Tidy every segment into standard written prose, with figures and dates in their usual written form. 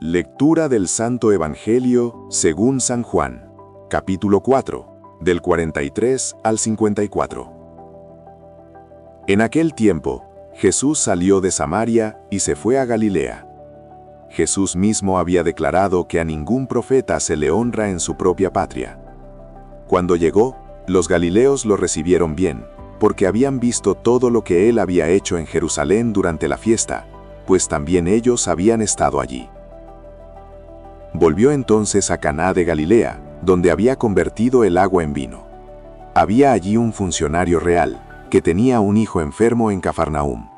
Lectura del Santo Evangelio según San Juan, capítulo 4, del 43 al 54. En aquel tiempo, Jesús salió de Samaria y se fue a Galilea. Jesús mismo había declarado que a ningún profeta se le honra en su propia patria. Cuando llegó, los galileos lo recibieron bien, porque habían visto todo lo que él había hecho en Jerusalén durante la fiesta, pues también ellos habían estado allí. Volvió entonces a Caná de Galilea, donde había convertido el agua en vino. Había allí un funcionario real, que tenía un hijo enfermo en Cafarnaúm.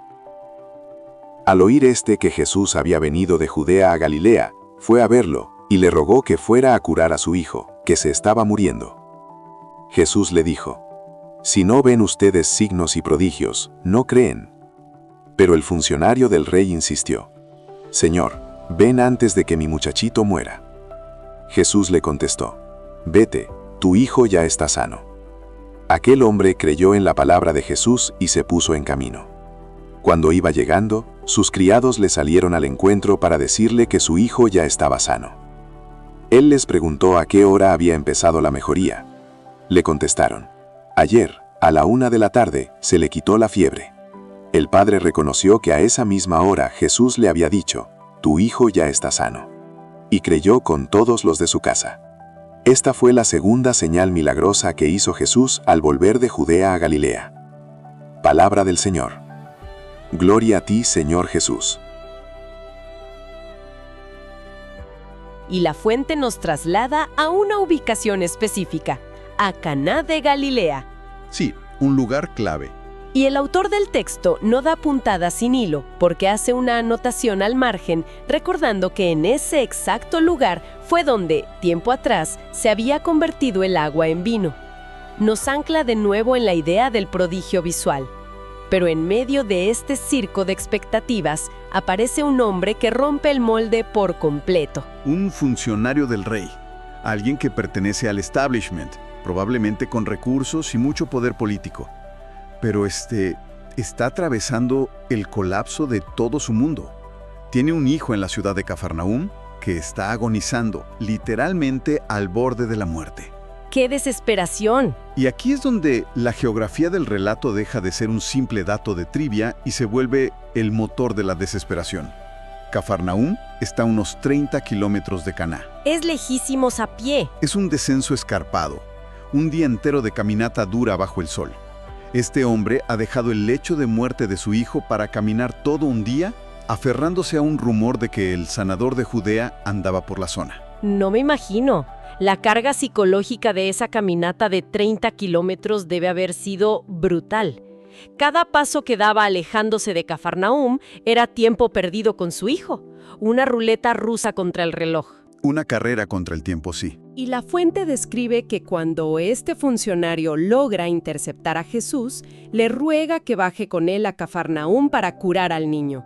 Al oír que Jesús había venido de Judea a Galilea, fue a verlo, y le rogó que fuera a curar a su hijo, que se estaba muriendo. Jesús le dijo: «Si no ven ustedes signos y prodigios, no creen». Pero el funcionario del rey insistió: «Señor, ven antes de que mi muchachito muera». Jesús le contestó: «Vete, tu hijo ya está sano». Aquel hombre creyó en la palabra de Jesús y se puso en camino. Cuando iba llegando, sus criados le salieron al encuentro para decirle que su hijo ya estaba sano. Él les preguntó a qué hora había empezado la mejoría. Le contestaron: «Ayer, a la 1 de la tarde, se le quitó la fiebre». El padre reconoció que a esa misma hora Jesús le había dicho: «Tu hijo ya está sano». Y creyó con todos los de su casa. Esta fue la segunda señal milagrosa que hizo Jesús al volver de Judea a Galilea. Palabra del Señor. Gloria a ti, Señor Jesús. Y la fuente nos traslada a una ubicación específica, a Caná de Galilea. Sí, un lugar clave. Y el autor del texto no da puntada sin hilo, porque hace una anotación al margen, recordando que en ese exacto lugar fue donde, tiempo atrás, se había convertido el agua en vino. Nos ancla de nuevo en la idea del prodigio visual. Pero en medio de este circo de expectativas, aparece un hombre que rompe el molde por completo. Un funcionario del rey, alguien que pertenece al establishment, probablemente con recursos y mucho poder político. Pero está atravesando el colapso de todo su mundo. Tiene un hijo en la ciudad de Cafarnaúm que está agonizando, literalmente al borde de la muerte. ¡Qué desesperación! Y aquí es donde la geografía del relato deja de ser un simple dato de trivia y se vuelve el motor de la desesperación. Cafarnaúm está a unos 30 kilómetros de Caná. Es lejísimos a pie. Es un descenso escarpado, un día entero de caminata dura bajo el sol. Este hombre ha dejado el lecho de muerte de su hijo para caminar todo un día, aferrándose a un rumor de que el sanador de Judea andaba por la zona. No me imagino. La carga psicológica de esa caminata de 30 kilómetros debe haber sido brutal. Cada paso que daba alejándose de Cafarnaúm era tiempo perdido con su hijo, una ruleta rusa contra el reloj. Una carrera contra el tiempo, sí. Y la fuente describe que cuando este funcionario logra interceptar a Jesús, le ruega que baje con él a Cafarnaúm para curar al niño.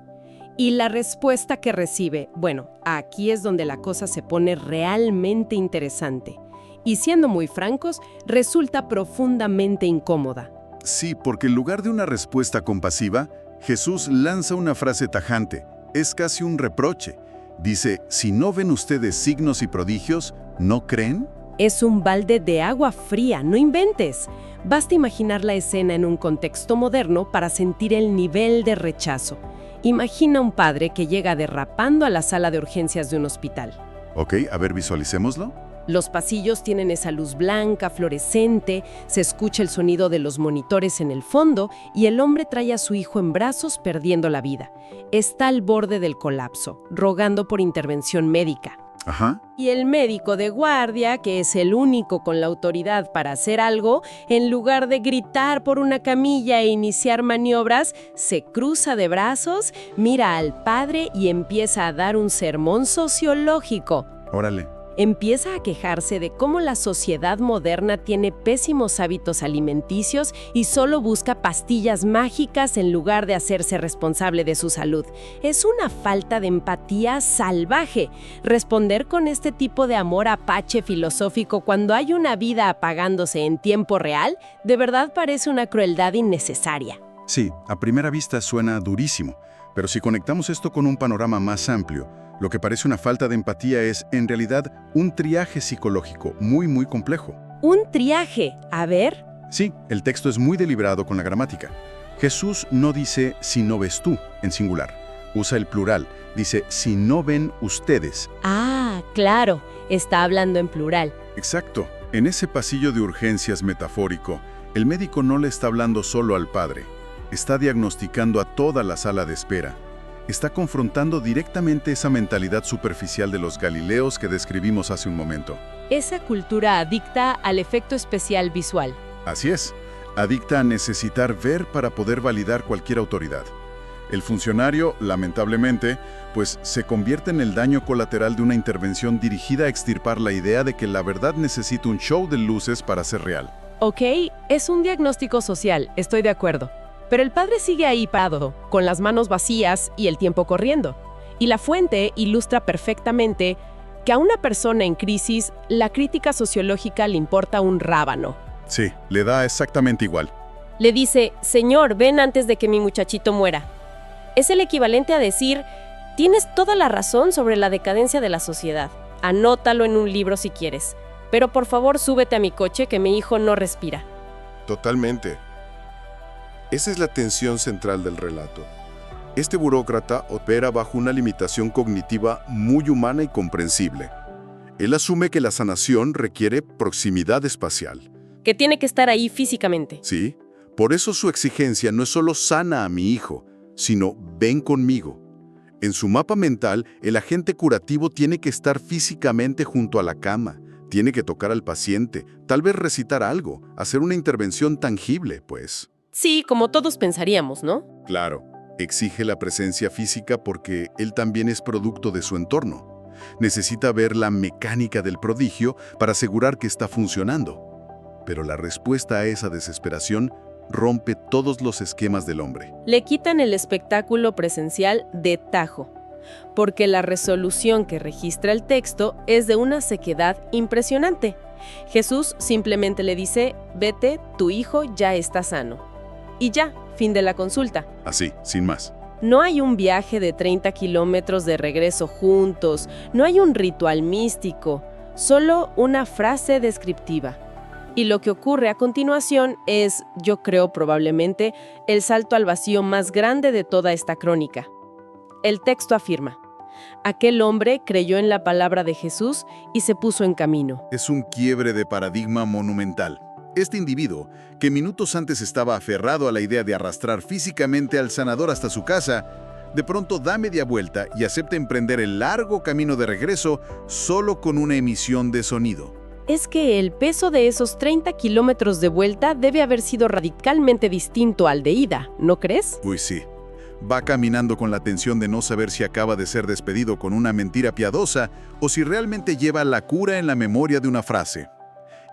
Y la respuesta que recibe, bueno, aquí es donde la cosa se pone realmente interesante. Y siendo muy francos, resulta profundamente incómoda. Sí, porque en lugar de una respuesta compasiva, Jesús lanza una frase tajante. Es casi un reproche. Dice: «Si no ven ustedes signos y prodigios, ¿no creen?». Es un balde de agua fría, no inventes. Basta imaginar la escena en un contexto moderno para sentir el nivel de rechazo. Imagina un padre que llega derrapando a la sala de urgencias de un hospital. Ok, a ver, visualicémoslo. Los pasillos tienen esa luz blanca, fluorescente, se escucha el sonido de los monitores en el fondo y el hombre trae a su hijo en brazos perdiendo la vida. Está al borde del colapso, rogando por intervención médica. Ajá. Y el médico de guardia, que es el único con la autoridad para hacer algo, en lugar de gritar por una camilla e iniciar maniobras, se cruza de brazos, mira al padre y empieza a dar un sermón sociológico. Órale. Empieza a quejarse de cómo la sociedad moderna tiene pésimos hábitos alimenticios y solo busca pastillas mágicas en lugar de hacerse responsable de su salud. Es una falta de empatía salvaje. Responder con este tipo de amor apache filosófico cuando hay una vida apagándose en tiempo real, de verdad parece una crueldad innecesaria. Sí, a primera vista suena durísimo, pero si conectamos esto con un panorama más amplio, Lo que parece una falta de empatía es, en realidad, un triaje psicológico muy complejo. Un triaje. A ver. Sí, el texto es muy deliberado con la gramática. Jesús no dice si no ves tú, en singular. Usa el plural. Dice si no ven ustedes. Ah, claro. Está hablando en plural. Exacto. En ese pasillo de urgencias metafórico, el médico no le está hablando solo al padre. Está diagnosticando a toda la sala de espera. Está confrontando directamente esa mentalidad superficial de los galileos que describimos hace un momento. Esa cultura adicta al efecto especial visual. Así es, adicta a necesitar ver para poder validar cualquier autoridad. El funcionario, lamentablemente, pues se convierte en el daño colateral de una intervención dirigida a extirpar la idea de que la verdad necesita un show de luces para ser real. Ok, es un diagnóstico social, estoy de acuerdo. Pero el padre sigue ahí parado, con las manos vacías y el tiempo corriendo. Y la fuente ilustra perfectamente que a una persona en crisis, la crítica sociológica le importa un rábano. Sí, le da exactamente igual. Le dice, Señor, ven antes de que mi muchachito muera. Es el equivalente a decir, tienes toda la razón sobre la decadencia de la sociedad. Anótalo en un libro si quieres. Pero por favor súbete a mi coche que mi hijo no respira. Totalmente. Esa es la tensión central del relato. Este burócrata opera bajo una limitación cognitiva muy humana y comprensible. Él asume que la sanación requiere proximidad espacial. Que tiene que estar ahí físicamente. Sí, por eso su exigencia no es solo sana a mi hijo, sino ven conmigo. En su mapa mental, el agente curativo tiene que estar físicamente junto a la cama, tiene que tocar al paciente, tal vez recitar algo, hacer una intervención tangible, pues. Sí, como todos pensaríamos, ¿no? Claro, exige la presencia física porque él también es producto de su entorno. Necesita ver la mecánica del prodigio para asegurar que está funcionando. Pero la respuesta a esa desesperación rompe todos los esquemas del hombre. Le quitan el espectáculo presencial de tajo, porque la resolución que registra el texto es de una sequedad impresionante. Jesús simplemente le dice, vete, tu hijo ya está sano. Y ya, fin de la consulta. Así, sin más. No hay un viaje de 30 kilómetros de regreso juntos, no hay un ritual místico, solo una frase descriptiva. Y lo que ocurre a continuación es, yo creo probablemente, el salto al vacío más grande de toda esta crónica. El texto afirma, aquel hombre creyó en la palabra de Jesús y se puso en camino. Es un quiebre de paradigma monumental. Este individuo, que minutos antes estaba aferrado a la idea de arrastrar físicamente al sanador hasta su casa, de pronto da media vuelta y acepta emprender el largo camino de regreso solo con una emisión de sonido. Es que el peso de esos 30 kilómetros de vuelta debe haber sido radicalmente distinto al de ida, ¿no crees? Uy, sí. Va caminando con la tensión de no saber si acaba de ser despedido con una mentira piadosa o si realmente lleva la cura en la memoria de una frase.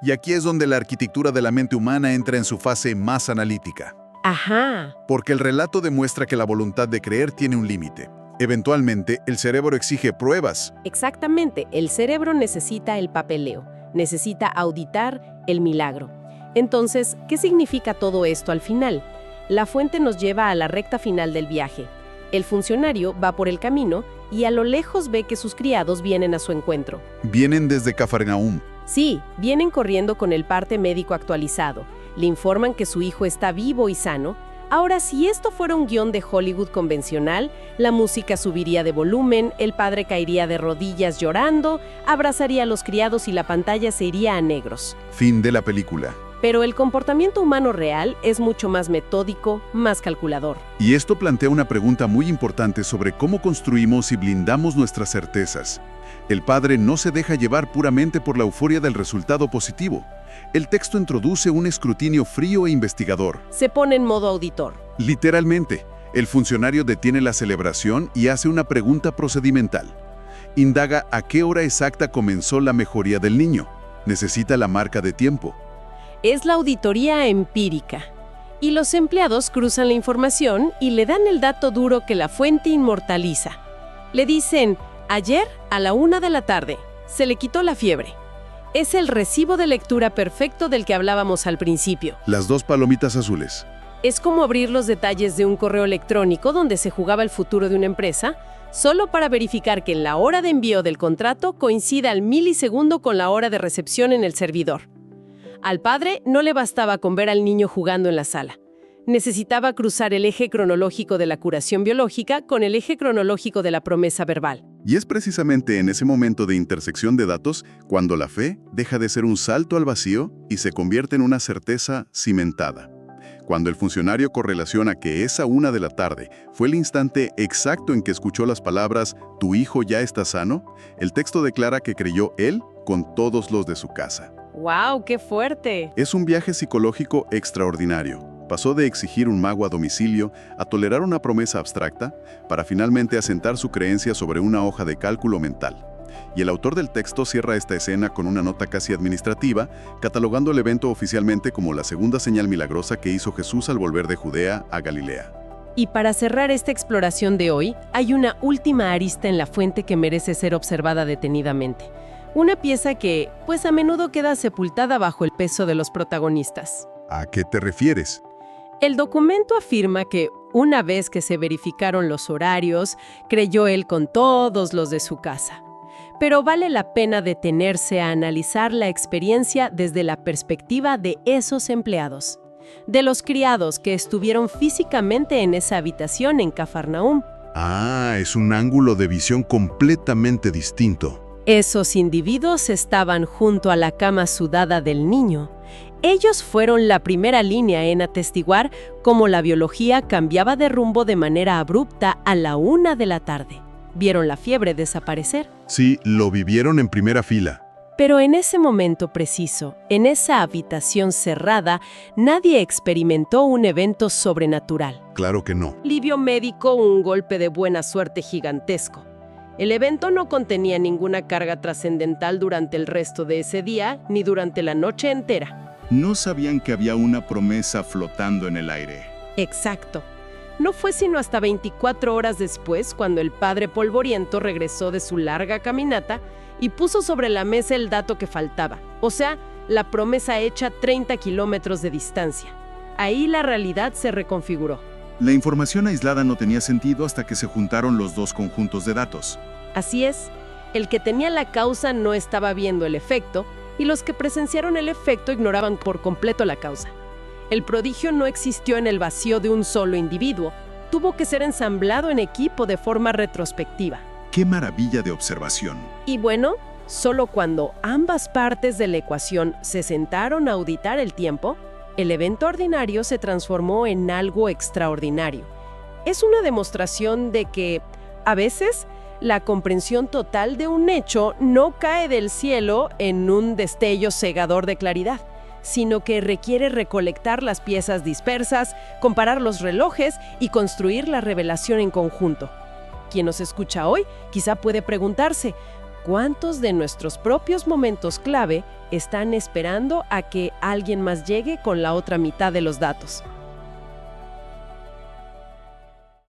Y aquí es donde la arquitectura de la mente humana entra en su fase más analítica. Ajá. Porque el relato demuestra que la voluntad de creer tiene un límite. Eventualmente, el cerebro exige pruebas. Exactamente, el cerebro necesita el papeleo, necesita auditar el milagro. Entonces, ¿qué significa todo esto al final? La fuente nos lleva a la recta final del viaje. El funcionario va por el camino y a lo lejos ve que sus criados vienen a su encuentro. Vienen desde Cafarnaúm. Sí, vienen corriendo con el parte médico actualizado. Le informan que su hijo está vivo y sano. Ahora, si esto fuera un guión de Hollywood convencional, la música subiría de volumen, el padre caería de rodillas llorando, abrazaría a los criados y la pantalla se iría a negros. Fin de la película. Pero el comportamiento humano real es mucho más metódico, más calculador. Y esto plantea una pregunta muy importante sobre cómo construimos y blindamos nuestras certezas. El padre no se deja llevar puramente por la euforia del resultado positivo. El texto introduce un escrutinio frío e investigador. Se pone en modo auditor. Literalmente, el funcionario detiene la celebración y hace una pregunta procedimental. Indaga a qué hora exacta comenzó la mejoría del niño. Necesita la marca de tiempo. Es la auditoría empírica. Y los empleados cruzan la información y le dan el dato duro que la fuente inmortaliza. Le dicen, ayer a la 1 de la tarde, se le quitó la fiebre. Es el recibo de lectura perfecto del que hablábamos al principio. Las dos palomitas azules. Es como abrir los detalles de un correo electrónico donde se jugaba el futuro de una empresa, solo para verificar que la hora de envío del contrato coincida al milisegundo con la hora de recepción en el servidor. Al padre no le bastaba con ver al niño jugando en la sala. Necesitaba cruzar el eje cronológico de la curación biológica con el eje cronológico de la promesa verbal. Y es precisamente en ese momento de intersección de datos cuando la fe deja de ser un salto al vacío y se convierte en una certeza cimentada. Cuando el funcionario correlaciona que esa 1 de la tarde fue el instante exacto en que escuchó las palabras «Tu hijo ya está sano», el texto declara que creyó él con todos los de su casa. ¡Wow! ¡Qué fuerte! Es un viaje psicológico extraordinario. Pasó de exigir un mago a domicilio a tolerar una promesa abstracta para finalmente asentar su creencia sobre una hoja de cálculo mental. Y el autor del texto cierra esta escena con una nota casi administrativa, catalogando el evento oficialmente como la segunda señal milagrosa que hizo Jesús al volver de Judea a Galilea. Y para cerrar esta exploración de hoy, hay una última arista en la fuente que merece ser observada detenidamente. Una pieza que, pues a menudo queda sepultada bajo el peso de los protagonistas. ¿A qué te refieres? El documento afirma que, una vez que se verificaron los horarios, creyó él con todos los de su casa. Pero vale la pena detenerse a analizar la experiencia desde la perspectiva de esos empleados, de los criados que estuvieron físicamente en esa habitación en Cafarnaúm. Ah, es un ángulo de visión completamente distinto. Esos individuos estaban junto a la cama sudada del niño. Ellos fueron la primera línea en atestiguar cómo la biología cambiaba de rumbo de manera abrupta a la 1 de la tarde. Vieron la fiebre desaparecer. Sí, lo vivieron en primera fila. Pero en ese momento preciso, en esa habitación cerrada, nadie experimentó un evento sobrenatural. Claro que no. Alivio médico, un golpe de buena suerte gigantesco. El evento no contenía ninguna carga trascendental durante el resto de ese día, ni durante la noche entera. No sabían que había una promesa flotando en el aire. Exacto. No fue sino hasta 24 horas después cuando el padre polvoriento regresó de su larga caminata y puso sobre la mesa el dato que faltaba, o sea, la promesa hecha a 30 kilómetros de distancia. Ahí la realidad se reconfiguró. La información aislada no tenía sentido hasta que se juntaron los dos conjuntos de datos. Así es, el que tenía la causa no estaba viendo el efecto y los que presenciaron el efecto ignoraban por completo la causa. El prodigio no existió en el vacío de un solo individuo, tuvo que ser ensamblado en equipo de forma retrospectiva. ¡Qué maravilla de observación! Y bueno, solo cuando ambas partes de la ecuación se sentaron a auditar el tiempo, el evento ordinario se transformó en algo extraordinario. Es una demostración de que, a veces, la comprensión total de un hecho no cae del cielo en un destello cegador de claridad, sino que requiere recolectar las piezas dispersas, comparar los relojes y construir la revelación en conjunto. Quien nos escucha hoy quizá puede preguntarse, ¿cuántos de nuestros propios momentos clave están esperando a que alguien más llegue con la otra mitad de los datos?